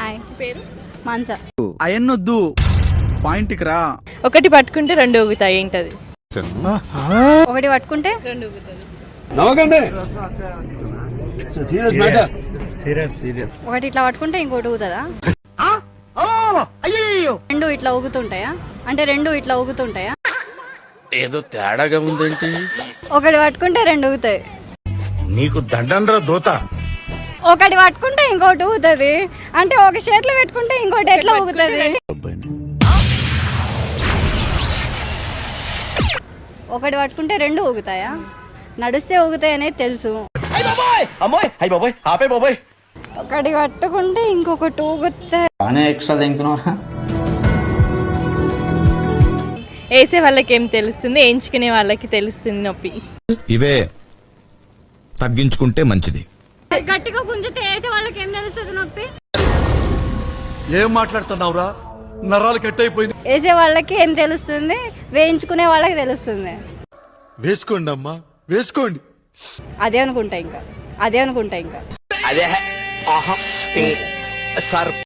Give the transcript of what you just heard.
Hi. పేరు మాన్సా. అయన్నొద్దు, పాయింట్కి రా. ఒకటి పట్టుకుంటే రెండు ఊగుతాయి, ఏంటది? ఒకటి పట్టుకుంటే రెండు ఊగుతాయి. ఒకటి ఇట్లా పట్టుకుంటే ఇంకోటి ఊగుతుందా? రెండు ఇట్లా ఊగుతుంటాయా? అంటే రెండు ఇట్లా ఊగుతుంటాయా? ఏదో తేడాగా ఉందేంటి? ఒకటి పట్టుకుంటే రెండు ఊగుతాయి. నీకు దండంరా దోత. ఒకటి పట్టుకుంటే ఇంకోటి ఊగుతుంది. అంటే ఒక చేతిలో పెట్టుకుంటే ఇంకోటి ఎట్లా ఊగుతుంది? ఒకటి పట్టుకుంటే రెండు ఊగుతాయా? నడిస్తే ఊగుతాయి అనేది తెలుసు. ఒకటి పట్టుకుంటే ఇంకొకటి ఊగుతాయి. వేసే వాళ్ళకి ఏం తెలుస్తుంది, వేయించుకునే వాళ్ళకి తెలుస్తుంది నొప్పి. ఇవే తగ్గించుకుంటే మంచిది. గట్టిగా గుంజితే వేసే వాళ్ళకి ఏం తెలుస్తుంది నొప్పి? ఏం మాట్లాడుతున్నావురా? నరాలు కట్ అయిపోయింది. వేసే వాళ్ళకి ఏం తెలుస్తుంది, వేయించుకునే వాళ్ళకి తెలుస్తుంది. వేసుకోండి అమ్మా, వేసుకోండి. అదే అనుకుంటా ఇంకా. అదే సార్